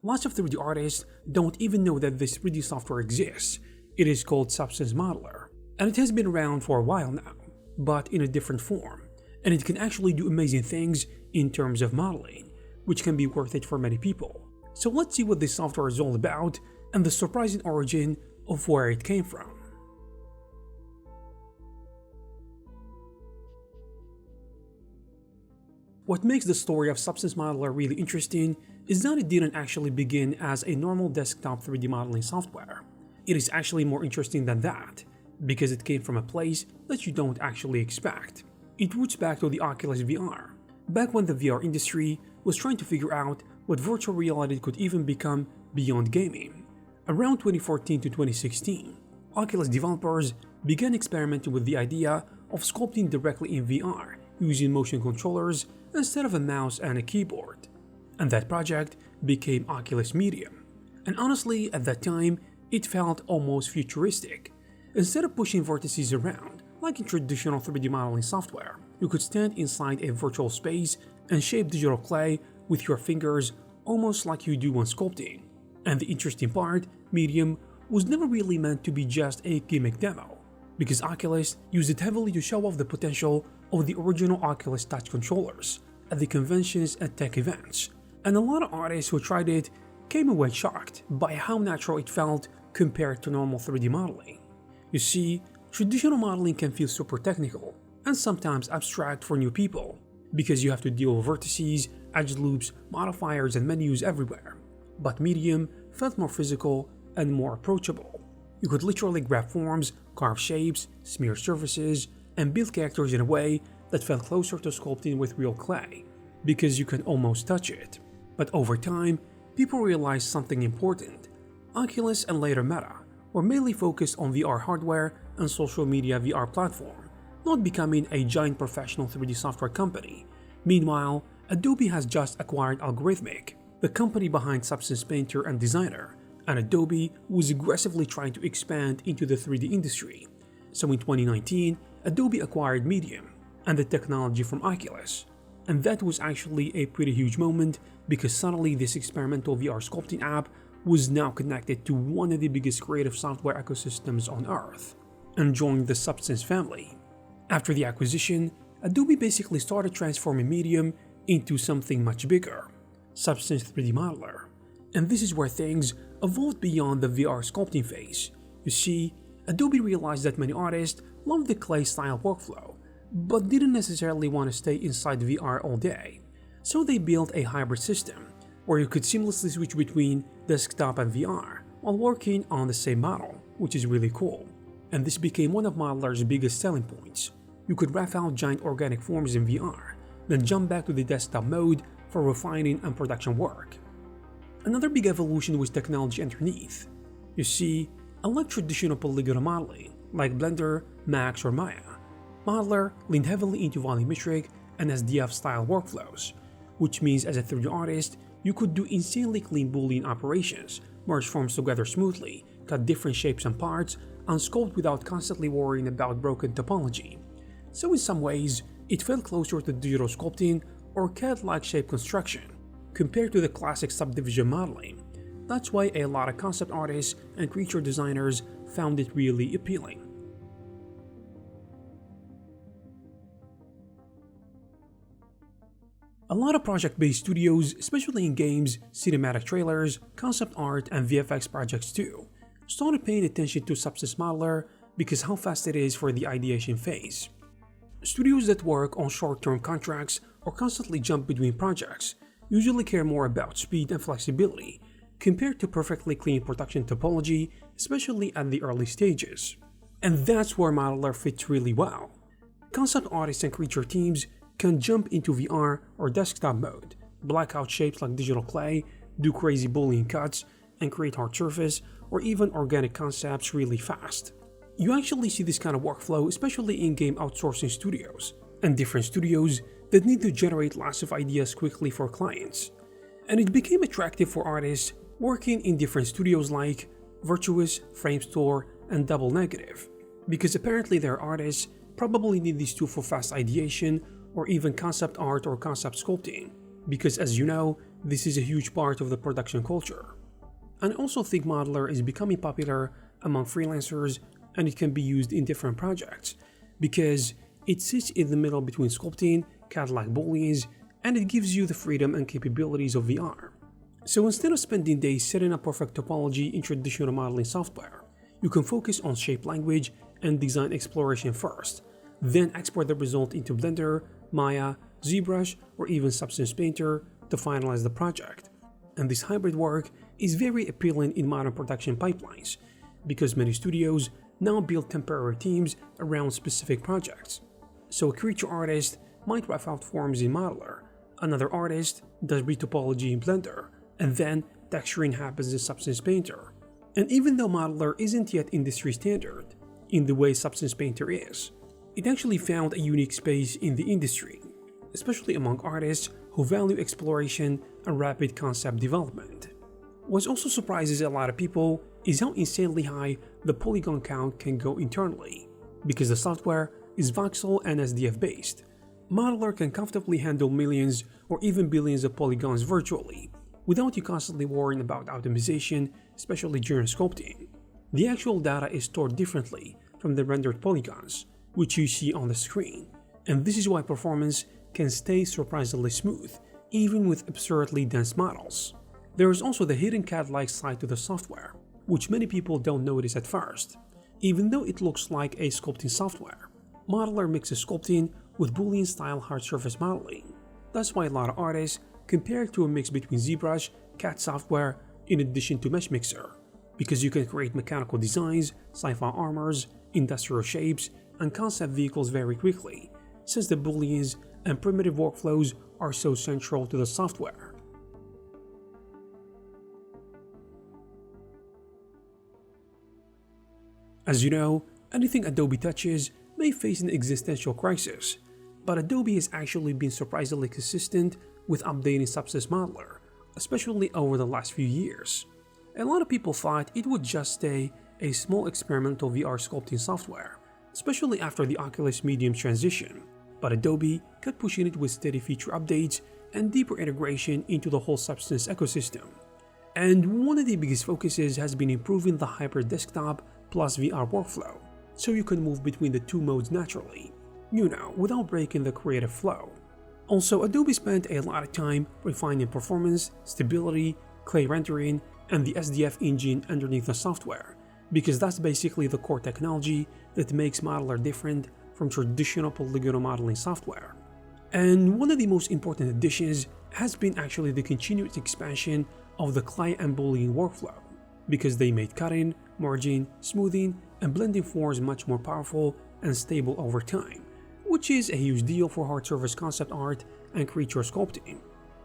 Lots of 3D artists don't even know that this 3D software exists. It is called Substance Modeler, and it has been around for a while now, but in a different form, and it can actually do amazing things in terms of modeling, which can be worth it for many people. So let's see what this software is all about and the surprising origin of where it came from. What makes the story of Substance Modeler really interesting is that it didn't actually begin as a normal desktop 3D modeling software. It is actually more interesting than that, because it came from a place that you don't actually expect. It roots back to the Oculus VR, back when the VR industry was trying to figure out what virtual reality could even become beyond gaming. Around 2014 to 2016, Oculus developers began experimenting with the idea of sculpting directly in VR using motion controllers instead of a mouse and a keyboard. And that project became Oculus Medium. And honestly, at that time, it felt almost futuristic. Instead of pushing vertices around, like in traditional 3D modeling software, you could stand inside a virtual space and shape digital clay with your fingers almost like you do when sculpting. And the interesting part, Medium was never really meant to be just a gimmick demo, because Oculus used it heavily to show off the potential of the original Oculus touch controllers at the conventions and tech events, and a lot of artists who tried it came away shocked by how natural it felt compared to normal 3D modeling. You see, traditional modeling can feel super technical and sometimes abstract for new people, because you have to deal with vertices, edge loops, modifiers, and menus everywhere. But Medium felt more physical and more approachable. You could literally grab forms, carve shapes, smear surfaces, and build characters in a way that felt closer to sculpting with real clay, because you can almost touch it. But over time, people realized something important. Oculus and later Meta were mainly focused on VR hardware and social media VR platform, not becoming a giant professional 3D software company. Meanwhile, Adobe has just acquired Algorithmic, the company behind Substance Painter and Designer, and Adobe was aggressively trying to expand into the 3D industry. So in 2019, Adobe acquired Medium and the technology from Oculus. And that was actually a pretty huge moment, because suddenly this experimental VR sculpting app was now connected to one of the biggest creative software ecosystems on Earth, and joined the Substance family. After the acquisition, Adobe basically started transforming Medium into something much bigger, Substance 3D Modeler. And this is where things evolved beyond the VR sculpting phase. You see, Adobe realized that many artists loved the clay-style workflow, but didn't necessarily want to stay inside VR all day. So they built a hybrid system, where you could seamlessly switch between desktop and VR while working on the same model, which is really cool. And this became one of Modeler's biggest selling points. You could rough out giant organic forms in VR, then jump back to the desktop mode for refining and production work. Another big evolution was technology underneath. You see, unlike traditional polygonal modeling, like Blender, Max, or Maya, Modeler leaned heavily into volumetric and SDF style workflows, which means as a 3D artist, you could do insanely clean Boolean operations, merge forms together smoothly, cut different shapes and parts, and sculpt without constantly worrying about broken topology. So in some ways, it felt closer to digital sculpting or CAD-like shape construction, compared to the classic subdivision modeling. That's why a lot of concept artists and creature designers found it really appealing. A lot of project-based studios, especially in games, cinematic trailers, concept art, and VFX projects too, started paying attention to Substance Modeler because how fast it is for the ideation phase. Studios that work on short-term contracts or constantly jump between projects usually care more about speed and flexibility compared to perfectly clean production topology, especially at the early stages. And that's where Modeler fits really well. Concept artists and creature teams can jump into VR or desktop mode, black out shapes like digital clay, do crazy Boolean cuts, and create hard surface or even organic concepts really fast. You actually see this kind of workflow especially in game outsourcing studios, and different studios that need to generate lots of ideas quickly for clients. And it became attractive for artists working in different studios like Virtuous, Framestore, and Double Negative, because apparently their artists probably need these two for fast ideation or even concept art or concept sculpting, because as you know, this is a huge part of the production culture. And I also think Modeler is becoming popular among freelancers, and it can be used in different projects because it sits in the middle between sculpting, CAD-like booleans, and it gives you the freedom and capabilities of VR. So instead of spending days setting up perfect topology in traditional modeling software, you can focus on shape language and design exploration first, then export the result into Blender, Maya, ZBrush, or even Substance Painter to finalize the project. And this hybrid work is very appealing in modern production pipelines because many studios now build temporary teams around specific projects. So a creature artist might rough out forms in Modeler, another artist does retopology in Blender, and then texturing happens in Substance Painter. And even though Modeler isn't yet industry standard in the way Substance Painter is, it actually found a unique space in the industry, especially among artists who value exploration and rapid concept development. What also surprises a lot of people is how insanely high the polygon count can go internally, because the software is voxel and SDF based. Modeler can comfortably handle millions or even billions of polygons virtually, without you constantly worrying about optimization, especially during sculpting. The actual data is stored differently from the rendered polygons, which you see on the screen, and this is why performance can stay surprisingly smooth, even with absurdly dense models. There is also the hidden CAD-like side to the software, which many people don't notice at first, even though it looks like a sculpting software. Modeler mixes sculpting with Boolean-style hard surface modeling. That's why a lot of artists compare it to a mix between ZBrush, CAD software, in addition to Mesh Mixer, because you can create mechanical designs, sci-fi armors, industrial shapes, and concept vehicles very quickly, since the Booleans and primitive workflows are so central to the software. As you know, anything Adobe touches may face an existential crisis, but Adobe has actually been surprisingly consistent with updating Substance Modeler, especially over the last few years. A lot of people thought it would just stay a small experimental VR sculpting software, especially after the Oculus Medium transition, but Adobe kept pushing it with steady feature updates and deeper integration into the whole Substance ecosystem. And one of the biggest focuses has been improving the hybrid desktop plus VR workflow, so you can move between the two modes naturally, without breaking the creative flow. Also, Adobe spent a lot of time refining performance, stability, clay rendering, and the SDF engine underneath the software, because that's basically the core technology that makes Modeler different from traditional polygonal modeling software. And one of the most important additions has been actually the continuous expansion of the clay and Boolean workflow, because they made cutting, merging, smoothing, and blending forms much more powerful and stable over time, which is a huge deal for hard surface concept art and creature sculpting.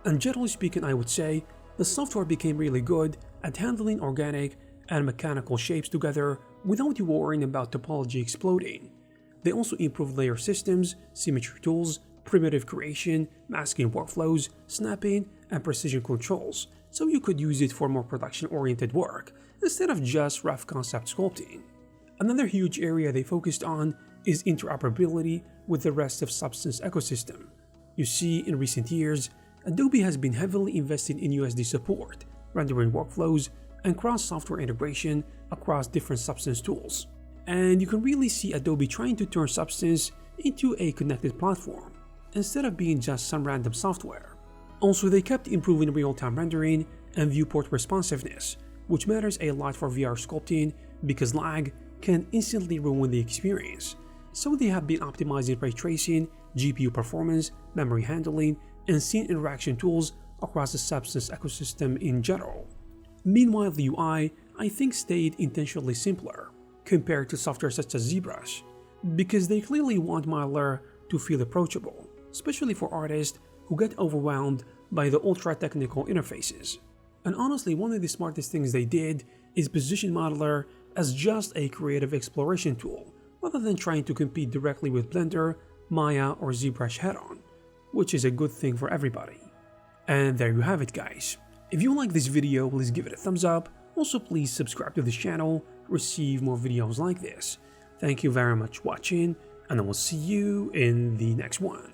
And generally speaking, I would say the software became really good at handling organic and mechanical shapes together without you worrying about topology exploding. They also improved layer systems, symmetry tools, primitive creation, masking workflows, snapping, and precision controls, so you could use it for more production-oriented work instead of just rough concept sculpting. Another huge area they focused on is interoperability with the rest of Substance ecosystem. You see, in recent years, Adobe has been heavily investing in USD support, rendering workflows, and cross-software integration across different Substance tools. And you can really see Adobe trying to turn Substance into a connected platform, instead of being just some random software. Also, they kept improving real-time rendering and viewport responsiveness, which matters a lot for VR sculpting because lag can instantly ruin the experience. So they have been optimizing ray tracing, GPU performance, memory handling, and scene interaction tools across the Substance ecosystem in general. Meanwhile, the UI, I think, stayed intentionally simpler compared to software such as ZBrush, because they clearly want Modeler to feel approachable, especially for artists who get overwhelmed by the ultra-technical interfaces. And honestly, one of the smartest things they did is position Modeler as just a creative exploration tool, rather than trying to compete directly with Blender, Maya, or ZBrush head-on, which is a good thing for everybody. And there you have it, guys. If you like this video, please give it a thumbs up. Also, please subscribe to this channel to receive more videos like this. Thank you very much for watching, and I will see you in the next one.